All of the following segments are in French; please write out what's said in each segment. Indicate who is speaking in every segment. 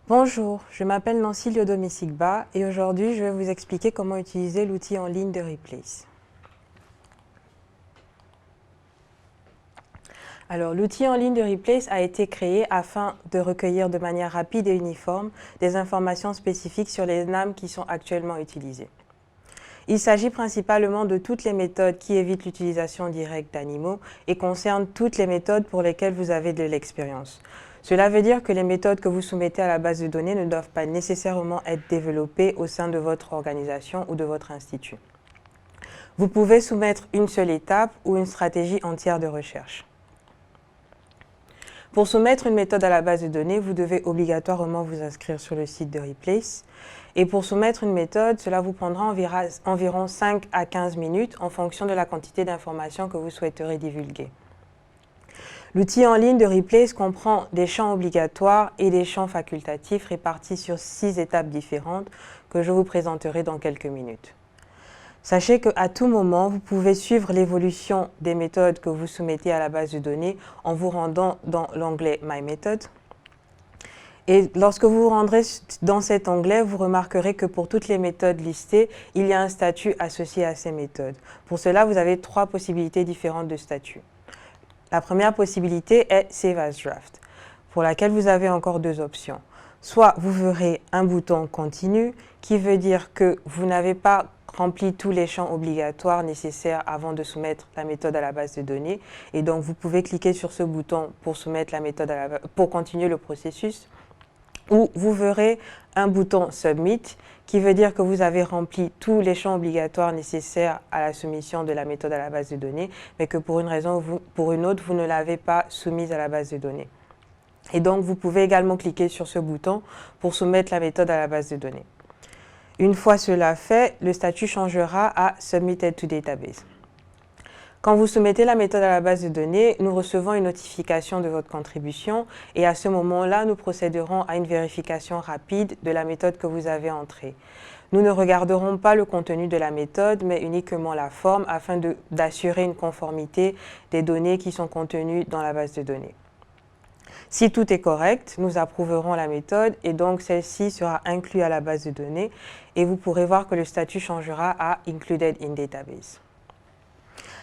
Speaker 1: Bonjour, je m'appelle Nancy Liodomi-Sigba et aujourd'hui je vais vous expliquer comment utiliser l'outil en ligne de Replace. Alors l'outil en ligne de Replace a été créé afin de recueillir de manière rapide et uniforme des informations spécifiques sur les NAM qui sont actuellement utilisées. Il s'agit principalement de toutes les méthodes qui évitent l'utilisation directe d'animaux et concernent toutes les méthodes pour lesquelles vous avez de l'expérience. Cela veut dire que les méthodes que vous soumettez à la base de données ne doivent pas nécessairement être développées au sein de votre organisation ou de votre institut. Vous pouvez soumettre une seule étape ou une stratégie entière de recherche. Pour soumettre une méthode à la base de données, vous devez obligatoirement vous inscrire sur le site de Replace. Et pour soumettre une méthode, cela vous prendra environ 5 à 15 minutes en fonction de la quantité d'informations que vous souhaiterez divulguer. L'outil en ligne de Replace comprend des champs obligatoires et des champs facultatifs répartis sur 6 étapes différentes que je vous présenterai dans quelques minutes. Sachez qu'à tout moment, vous pouvez suivre l'évolution des méthodes que vous soumettez à la base de données en vous rendant dans l'onglet My Method. Et lorsque vous vous rendrez dans cet onglet, vous remarquerez que pour toutes les méthodes listées, il y a un statut associé à ces méthodes. Pour cela, vous avez 3 possibilités différentes de statut. La première possibilité est Save as Draft, pour laquelle vous avez encore 2 options. Soit vous verrez un bouton Continue, qui veut dire que vous n'avez pas rempli tous les champs obligatoires nécessaires avant de soumettre la méthode à la base de données. Et donc, vous pouvez cliquer sur ce bouton pour soumettre la méthode pour continuer le processus. Ou vous verrez un bouton Submit, qui veut dire que vous avez rempli tous les champs obligatoires nécessaires à la soumission de la méthode à la base de données, mais que pour une raison ou pour une autre, vous ne l'avez pas soumise à la base de données. Et donc, vous pouvez également cliquer sur ce bouton pour soumettre la méthode à la base de données. Une fois cela fait, le statut changera à Submitted to Database. Quand vous soumettez la méthode à la base de données, nous recevons une notification de votre contribution et à ce moment-là, nous procéderons à une vérification rapide de la méthode que vous avez entrée. Nous ne regarderons pas le contenu de la méthode, mais uniquement la forme afin d'assurer une conformité des données qui sont contenues dans la base de données. Si tout est correct, nous approuverons la méthode et donc celle-ci sera inclue à la base de données et vous pourrez voir que le statut changera à Included in Database.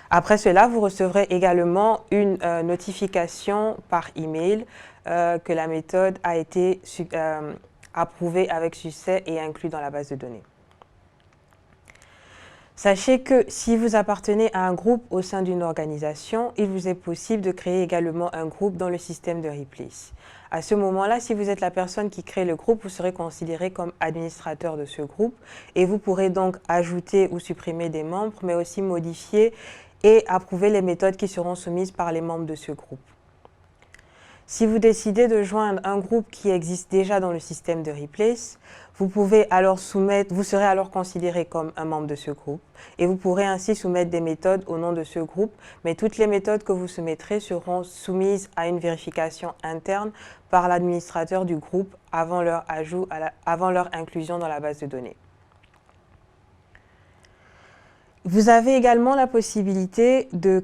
Speaker 1: Après cela, vous recevrez également une notification par email que la méthode a été approuvée avec succès et inclue dans la base de données. Sachez que si vous appartenez à un groupe au sein d'une organisation, il vous est possible de créer également un groupe dans le système de Replace. À ce moment-là, si vous êtes la personne qui crée le groupe, vous serez considéré comme administrateur de ce groupe et vous pourrez donc ajouter ou supprimer des membres, mais aussi modifier et approuver les méthodes qui seront soumises par les membres de ce groupe. Si vous décidez de joindre un groupe qui existe déjà dans le système de Replace, vous serez alors considéré comme un membre de ce groupe et vous pourrez ainsi soumettre des méthodes au nom de ce groupe, mais toutes les méthodes que vous soumettrez seront soumises à une vérification interne par l'administrateur du groupe avant leur inclusion dans la base de données. Vous avez également la possibilité de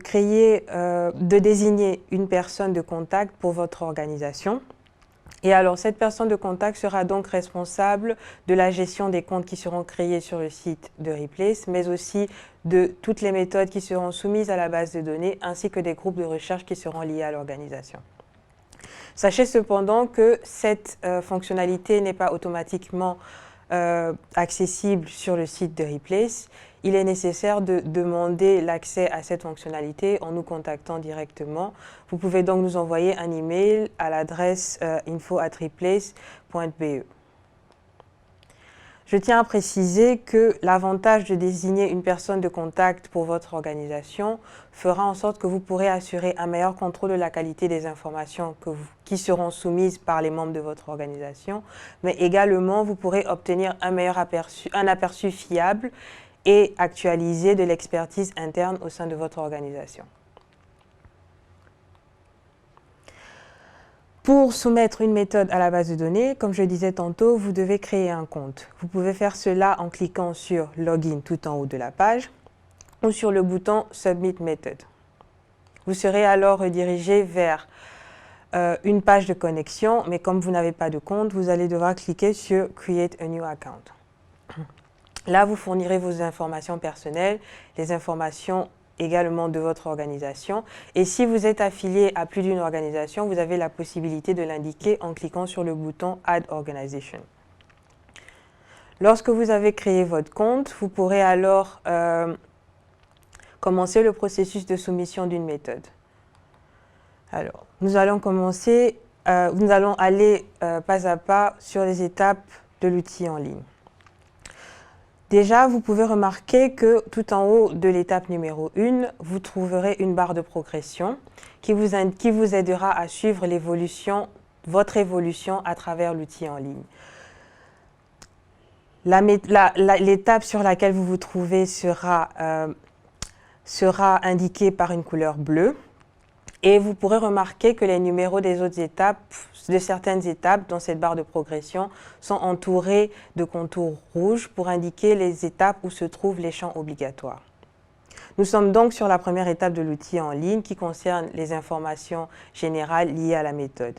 Speaker 1: désigner une personne de contact pour votre organisation. Et alors, cette personne de contact sera donc responsable de la gestion des comptes qui seront créés sur le site de Replace, mais aussi de toutes les méthodes qui seront soumises à la base de données, ainsi que des groupes de recherche qui seront liés à l'organisation. Sachez cependant que cette fonctionnalité n'est pas automatiquement accessible sur le site de Replace. Il est nécessaire de demander l'accès à cette fonctionnalité en nous contactant directement. Vous pouvez donc nous envoyer un email à l'adresse info@replace.be. Je tiens à préciser que l'avantage de désigner une personne de contact pour votre organisation fera en sorte que vous pourrez assurer un meilleur contrôle de la qualité des informations qui seront soumises par les membres de votre organisation, mais également vous pourrez obtenir un aperçu fiable et actualisé de l'expertise interne au sein de votre organisation. Pour soumettre une méthode à la base de données, comme je disais tantôt, vous devez créer un compte. Vous pouvez faire cela en cliquant sur Login tout en haut de la page ou sur le bouton Submit Method. Vous serez alors redirigé vers une page de connexion, mais comme vous n'avez pas de compte, vous allez devoir cliquer sur « Create a new account ». Là, vous fournirez vos informations personnelles, les informations également de votre organisation. Et si vous êtes affilié à plus d'une organisation, vous avez la possibilité de l'indiquer en cliquant sur le bouton « Add Organization ». Lorsque vous avez créé votre compte, vous pourrez alors commencer le processus de soumission d'une méthode. Alors, nous allons aller pas à pas sur les étapes de l'outil en ligne. Déjà, vous pouvez remarquer que tout en haut de l'étape numéro 1, vous trouverez une barre de progression qui vous aidera à suivre votre évolution à travers l'outil en ligne. L'étape sur laquelle vous vous trouvez sera indiquée par une couleur bleue. Et vous pourrez remarquer que les numéros des autres étapes, de certaines étapes dans cette barre de progression, sont entourés de contours rouges pour indiquer les étapes où se trouvent les champs obligatoires. Nous sommes donc sur la première étape de l'outil en ligne qui concerne les informations générales liées à la méthode.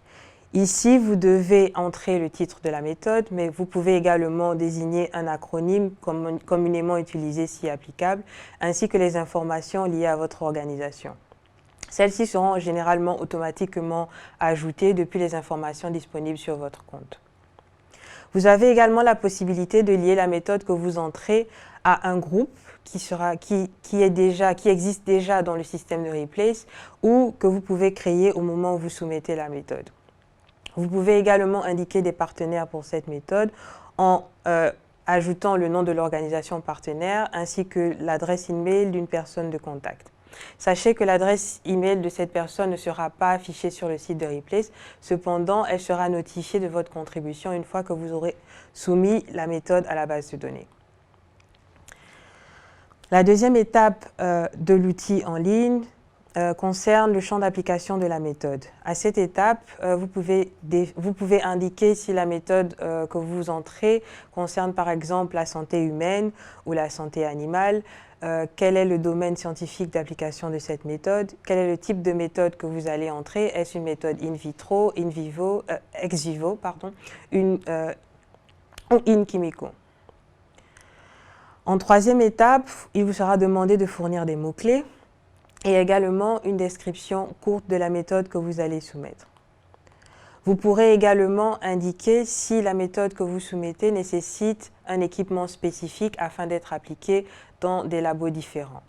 Speaker 1: Ici, vous devez entrer le titre de la méthode, mais vous pouvez également désigner un acronyme communément utilisé si applicable, ainsi que les informations liées à votre organisation. Celles-ci seront généralement automatiquement ajoutées depuis les informations disponibles sur votre compte. Vous avez également la possibilité de lier la méthode que vous entrez à un groupe qui existe déjà dans le système de Replace ou que vous pouvez créer au moment où vous soumettez la méthode. Vous pouvez également indiquer des partenaires pour cette méthode en ajoutant le nom de l'organisation partenaire ainsi que l'adresse email d'une personne de contact. Sachez que l'adresse email de cette personne ne sera pas affichée sur le site de Replace, cependant, elle sera notifiée de votre contribution une fois que vous aurez soumis la méthode à la base de données. La deuxième étape de l'outil en ligne concerne le champ d'application de la méthode. À cette étape, vous pouvez indiquer si la méthode que vous entrez concerne par exemple la santé humaine ou la santé animale, quel est le domaine scientifique d'application de cette méthode, quel est le type de méthode que vous allez entrer, est-ce une méthode in vitro, ex vivo, ou in chimico. En troisième étape, il vous sera demandé de fournir des mots-clés et également une description courte de la méthode que vous allez soumettre. Vous pourrez également indiquer si la méthode que vous soumettez nécessite un équipement spécifique afin d'être appliquée dans des labos différents.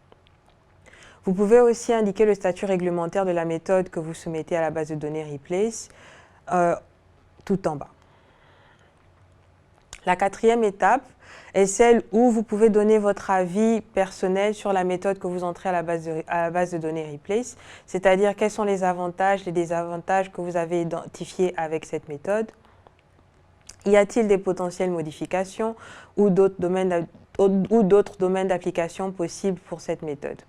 Speaker 1: Vous pouvez aussi indiquer le statut réglementaire de la méthode que vous soumettez à la base de données Replace tout en bas. La quatrième étape est celle où vous pouvez donner votre avis personnel sur la méthode que vous entrez à la base de données Replace, c'est-à-dire quels sont les avantages et désavantages que vous avez identifiés avec cette méthode. Y a-t-il des potentielles modifications ou d'autres domaines d'application possibles pour cette méthode?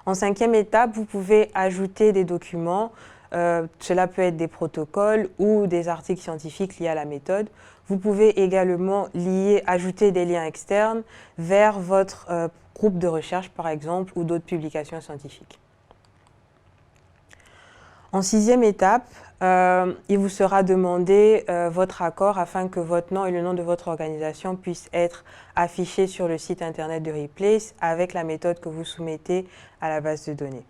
Speaker 1: En cinquième étape, vous pouvez ajouter des documents. Cela peut être des protocoles ou des articles scientifiques liés à la méthode. Vous pouvez également ajouter des liens externes vers votre groupe de recherche, par exemple, ou d'autres publications scientifiques. En sixième étape, il vous sera demandé votre accord afin que votre nom et le nom de votre organisation puissent être affichés sur le site internet de Replace avec la méthode que vous soumettez à la base de données.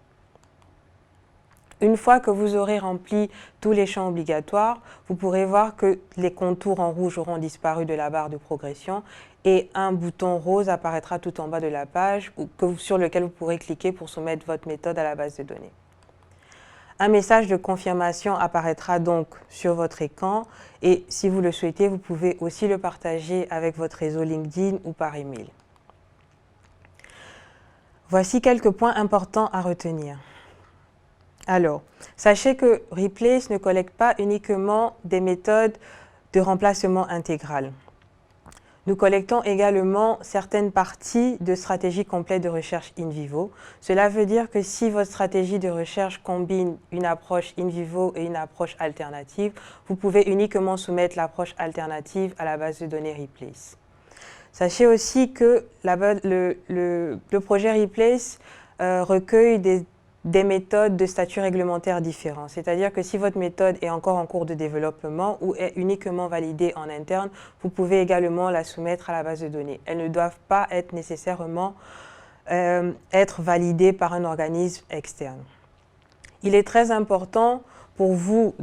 Speaker 1: Une fois que vous aurez rempli tous les champs obligatoires, vous pourrez voir que les contours en rouge auront disparu de la barre de progression et un bouton rose apparaîtra tout en bas de la page sur lequel vous pourrez cliquer pour soumettre votre méthode à la base de données. Un message de confirmation apparaîtra donc sur votre écran et si vous le souhaitez, vous pouvez aussi le partager avec votre réseau LinkedIn ou par email. Voici quelques points importants à retenir. Alors, sachez que Replace ne collecte pas uniquement des méthodes de remplacement intégral. Nous collectons également certaines parties de stratégies complètes de recherche in vivo. Cela veut dire que si votre stratégie de recherche combine une approche in vivo et une approche alternative, vous pouvez uniquement soumettre l'approche alternative à la base de données Replace. Sachez aussi que le projet Replace recueille des méthodes de statut réglementaire différents. C'est-à-dire que si votre méthode est encore en cours de développement ou est uniquement validée en interne, vous pouvez également la soumettre à la base de données. Elles ne doivent pas être nécessairement être validées par un organisme externe. Il est très important pour vous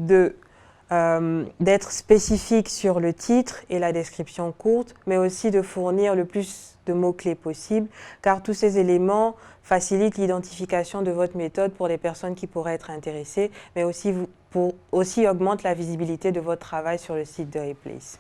Speaker 1: d'être spécifique sur le titre et la description courte, mais aussi de fournir le plus de mots-clés possible, car tous ces éléments facilitent l'identification de votre méthode pour les personnes qui pourraient être intéressées, mais aussi augmentent la visibilité de votre travail sur le site de Replace.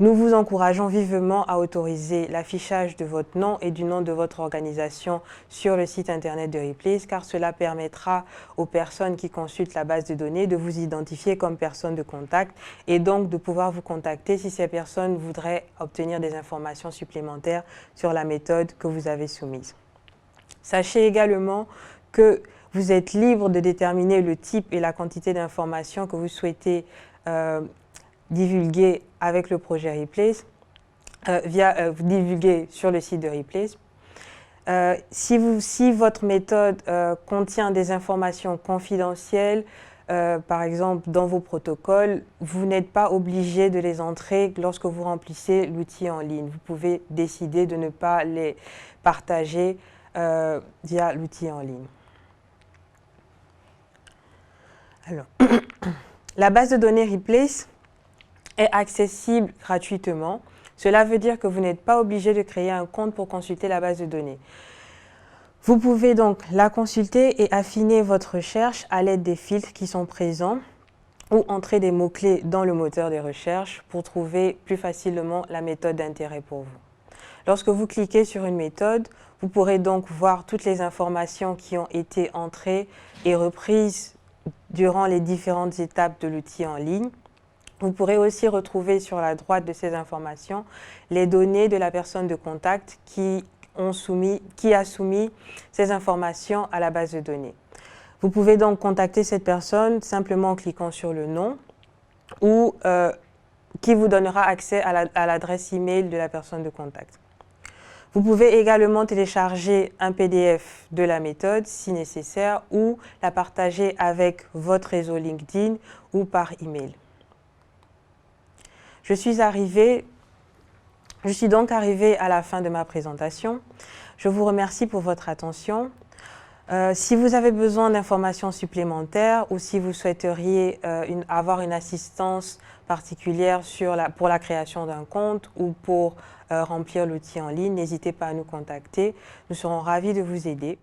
Speaker 1: Nous vous encourageons vivement à autoriser l'affichage de votre nom et du nom de votre organisation sur le site internet de Replace, car cela permettra aux personnes qui consultent la base de données de vous identifier comme personne de contact et donc de pouvoir vous contacter si ces personnes voudraient obtenir des informations supplémentaires sur la méthode que vous avez soumise. Sachez également que vous êtes libre de déterminer le type et la quantité d'informations que vous souhaitez divulguer avec le projet Replace, divulguer sur le site de Replace. Si votre méthode contient des informations confidentielles, par exemple dans vos protocoles, vous n'êtes pas obligé de les entrer lorsque vous remplissez l'outil en ligne. Vous pouvez décider de ne pas les partager via l'outil en ligne. Alors, la base de données Replace est accessible gratuitement. Cela veut dire que vous n'êtes pas obligé de créer un compte pour consulter la base de données. Vous pouvez donc la consulter et affiner votre recherche à l'aide des filtres qui sont présents ou entrer des mots-clés dans le moteur de recherche pour trouver plus facilement la méthode d'intérêt pour vous. Lorsque vous cliquez sur une méthode, vous pourrez donc voir toutes les informations qui ont été entrées et reprises durant les différentes étapes de l'outil en ligne. Vous pourrez aussi retrouver sur la droite de ces informations les données de la personne de contact qui a soumis ces informations à la base de données. Vous pouvez donc contacter cette personne simplement en cliquant sur le nom ou qui vous donnera accès à l'adresse email de la personne de contact. Vous pouvez également télécharger un PDF de la méthode si nécessaire ou la partager avec votre réseau LinkedIn ou par email. Je suis donc arrivée à la fin de ma présentation. Je vous remercie pour votre attention. Si vous avez besoin d'informations supplémentaires ou si vous souhaiteriez avoir une assistance particulière pour la création d'un compte ou pour remplir l'outil en ligne, n'hésitez pas à nous contacter. Nous serons ravis de vous aider.